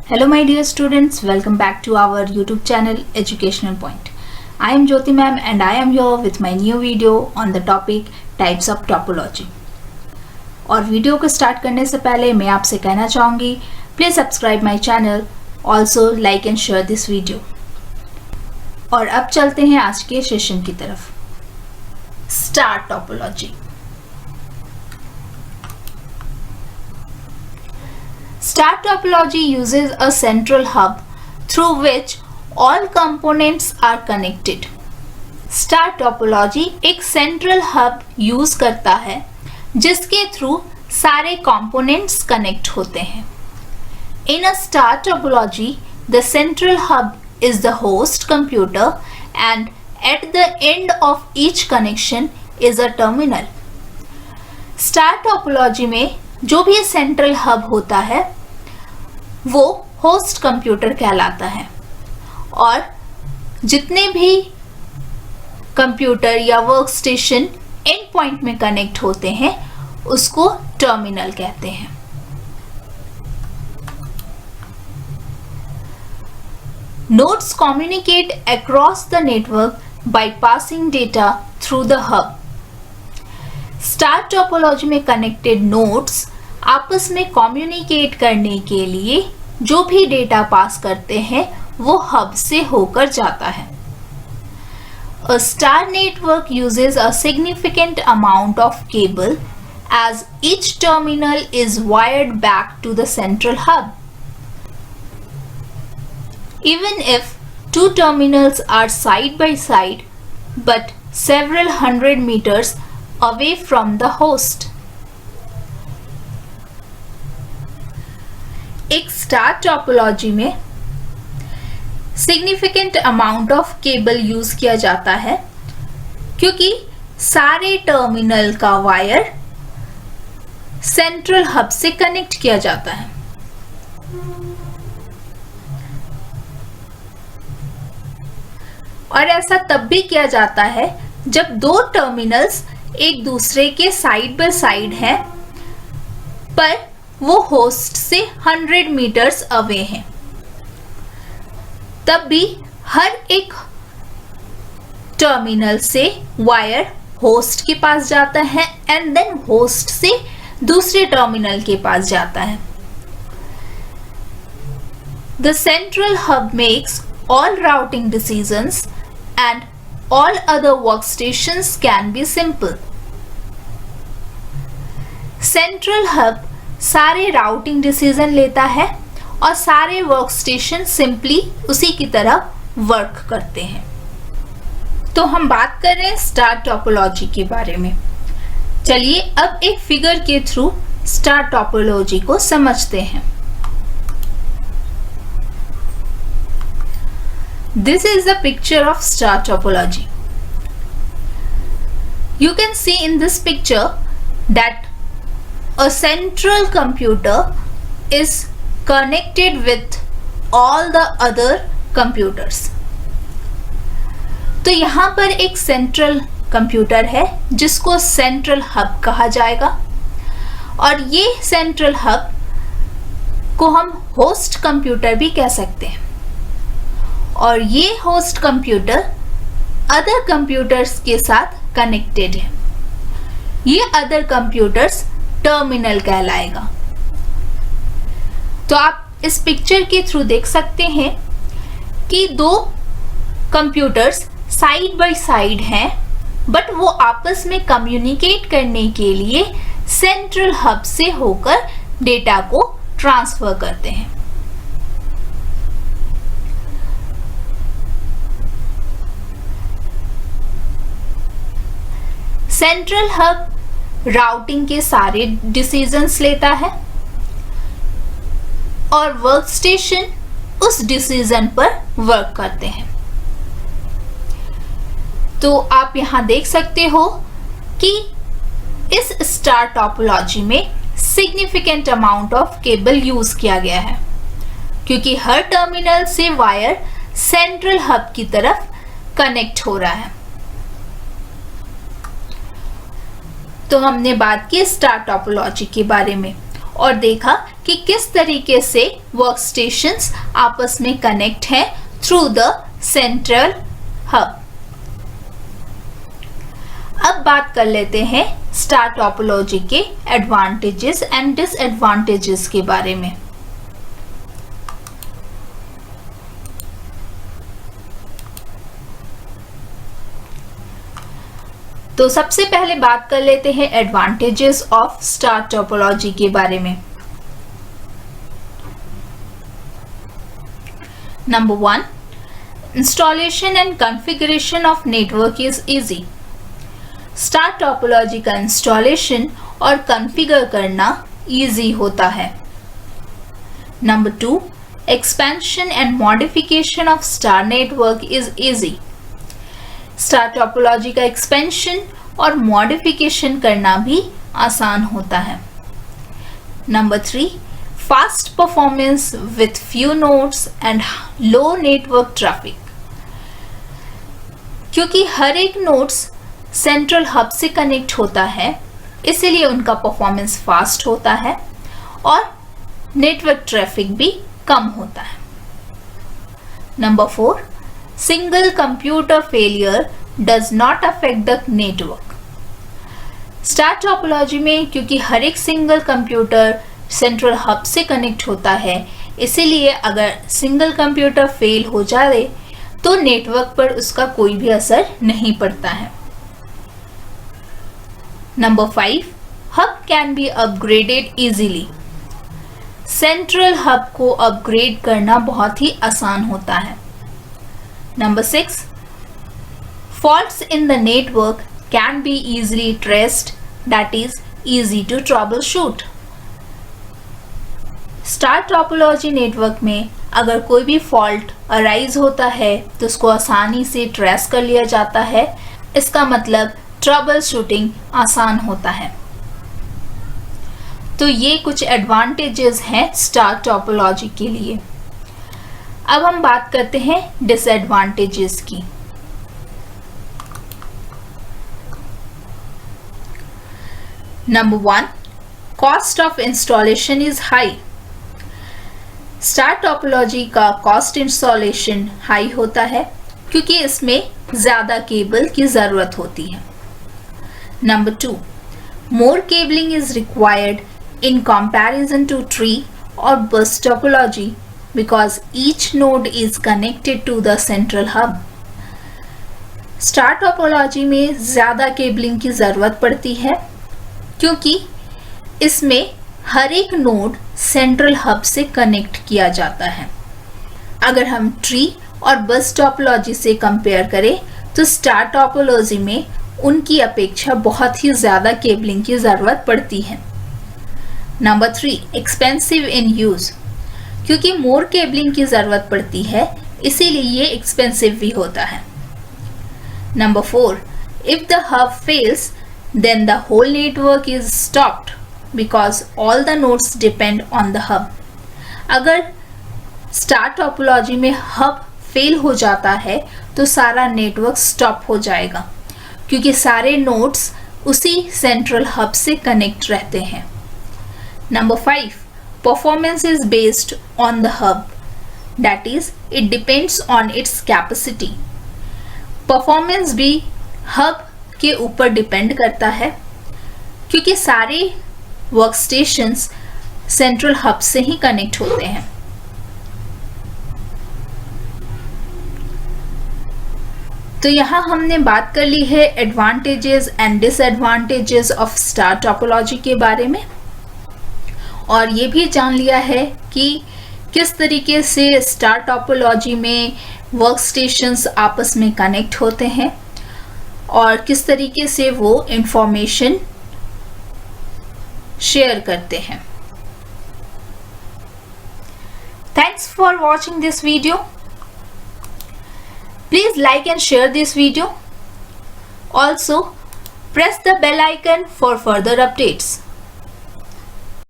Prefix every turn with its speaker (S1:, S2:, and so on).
S1: Hello my dear students, welcome back to our YouTube channel Educational Point. I am Jyoti ma'am and I am here with my new video on the topic Types of Topology. और video को start करने से पहले मैं आपसे कहना चाहूँगी please subscribe my channel, also like and share this video. और अब चलते हैं आज के सेशन की तरफ। Star topology. Star topology uses a central hub through which all components are connected. Star topology एक central hub use करता है जिसके थ्रू सारे components connect होते हैं। In a star topology, the central hub is the host computer and at the end of each connection is a terminal. Star topology में जो भी सेंट्रल हब होता है वो होस्ट कंप्यूटर कहलाता है और जितने भी कंप्यूटर या वर्क स्टेशन एंड पॉइंट में कनेक्ट होते हैं उसको टर्मिनल कहते हैं। Nodes communicate across the network by passing data through the hub. Star topology में कनेक्टेड नोड्स आपस में कम्युनिकेट करने के लिए जो भी डेटा पास करते हैं वो हब से होकर जाता है। A star network uses a significant amount of cable as each terminal is wired back to the central hub. Even if two terminals are side by side but several hundred meters away from the host. एक star topology में significant amount of cable use किया जाता है क्योंकि सारे terminal का wire central hub से connect किया जाता है। और ऐसा तब भी किया जाता है जब दो टर्मिनल्स एक दूसरे के साइड बाय साइड हैं पर वो होस्ट से 100 मीटर्स अवे हैं। तब भी हर एक टर्मिनल से वायर होस्ट के पास जाता है एंड देन होस्ट से दूसरे टर्मिनल के पास जाता है। The central hub makes all routing decisions and all other workstations can be simple. Central hub सारे राउटिंग डिसीजन लेता है और सारे वर्कस्टेशन सिंपली उसी की तरह वर्क करते हैं। तो हम बात कर रहे हैं स्टार टोपोलॉजी के बारे में। चलिए अब एक फिगर के थ्रू स्टार टोपोलॉजी को समझते हैं। This is the picture of star topology. You can see in this picture that a central computer is connected with all the other computers. तो यहाँ पर एक सेंट्रल कंप्यूटर है जिसको सेंट्रल हब कहा जाएगा और ये सेंट्रल हब को हम होस्ट कंप्यूटर भी कह सकते हैं और ये होस्ट कंप्यूटर अदर कंप्यूटर्स के साथ कनेक्टेड है। ये अदर कंप्यूटर्स टर्मिनल कहलाएगा। तो आप इस पिक्चर के थ्रू देख सकते हैं कि दो कंप्यूटर्स साइड बाय साइड हैं बट वो आपस में कम्युनिकेट करने के लिए सेंट्रल हब से होकर डेटा को ट्रांसफर करते हैं। सेंट्रल हब राउटिंग के सारे डिसीजंस लेता है और वर्कस्टेशन उस डिसीजन पर वर्क करते हैं। तो आप यहां देख सकते हो कि इस स्टार टोपोलॉजी में significant amount of cable use किया गया है क्योंकि हर टर्मिनल से वायर सेंट्रल हब की तरफ कनेक्ट हो रहा है। तो हमने बात की स्टार टोपोलॉजी के बारे में और देखा कि किस तरीके से वर्कस्टेशंस आपस में कनेक्ट हैं थ्रू द सेंट्रल हब। अब बात कर लेते हैं स्टार टोपोलॉजी के एडवांटेजेस एंड डिसएडवांटेजेस के बारे में। तो सबसे पहले बात कर लेते हैं एडवांटेजेस ऑफ स्टार टोपोलॉजी के बारे में। Number 1, installation and configuration of network is easy. Star topology का इंस्टॉलेशन और कॉन्फ़िगर करना इजी होता है। Number 2, expansion and modification of star network is easy. Star topology का एक्सपेंशन और मॉडिफिकेशन करना भी आसान होता है। Number 3, fast performance with few nodes and low network traffic. क्योंकि हर एक नोड्स सेंट्रल हब से कनेक्ट होता है, इसीलिए उनका परफॉर्मेंस फास्ट होता है और नेटवर्क ट्रैफिक भी कम होता है। Number 4, single computer failure does not affect the network. Star topology में क्योंकि हर एक सिंगल कंप्यूटर सेंट्रल हब से कनेक्ट होता है, इसीलिए अगर सिंगल कंप्यूटर फेल हो जाए तो नेटवर्क पर उसका कोई भी असर नहीं पड़ता है। Number 5, hub can be upgraded easily. Central hub को अपग्रेड करना बहुत ही आसान होता है। Number 6, faults in the network can be easily traced, that is easy to troubleshoot. Star topology network में अगर कोई भी फॉल्ट अराइज होता है तो उसको आसानी से ट्रेस कर लिया जाता है। इसका मतलब ट्रबल शूटिंग आसान होता है। तो ये कुछ एडवांटेजेस हैं स्टार टोपोलॉजी के लिए। अब हम बात करते हैं डिसएडवांटेजेस की। Number 1, cost of installation is high. Star topology का कॉस्ट इंस्टॉलेशन हाई होता है क्योंकि इसमें ज़्यादा केबल की ज़रूरत होती है। Number 2, more cabling is required in comparison to tree और bus topology because each node is connected to the central hub. Star topology में ज़्यादा केबलिंग की ज़रूरत पड़ती है क्योंकि इसमें हर एक नोड सेंट्रल हब से कनेक्ट किया जाता है। अगर हम ट्री और बस टोपोलॉजी से कंपेयर करें तो स्टार टोपोलॉजी में उनकी अपेक्षा बहुत ही ज़्यादा केबलिंग की ज़रूरत पड़ती है। Number 3, expensive in use. क्योंकि मोर केबलिंग की ज़रूरत पड़ती है इसीलिए ये एक्सपेंसिव भी होता है। Number 4, if the hub fails then the whole network is stopped because all the nodes depend on the hub. अगर स्टार टोपोलॉजी में हब फेल हो जाता है तो सारा नेटवर्क स्टॉप हो जाएगा क्योंकि सारे नोड्स उसी सेंट्रल हब से कनेक्ट रहते हैं। Number 5, performance is based on the hub, that is it depends on its capacity. Performance भी हब के ऊपर डिपेंड करता है क्योंकि सारे वर्कस्टेशंस सेंट्रल हब से ही कनेक्ट होते हैं। तो यहाँ हमने बात कर ली है advantages and disadvantages of star topology के बारे में और ये भी जान लिया है कि किस तरीके से स्टार टोपोलॉजी में वर्कस्टेशंस आपस में कनेक्ट होते हैं और किस तरीके से वो इंफॉर्मेशन शेयर करते हैं। Thanks for watching this video. Please like and share this video. Also press the bell icon for further updates.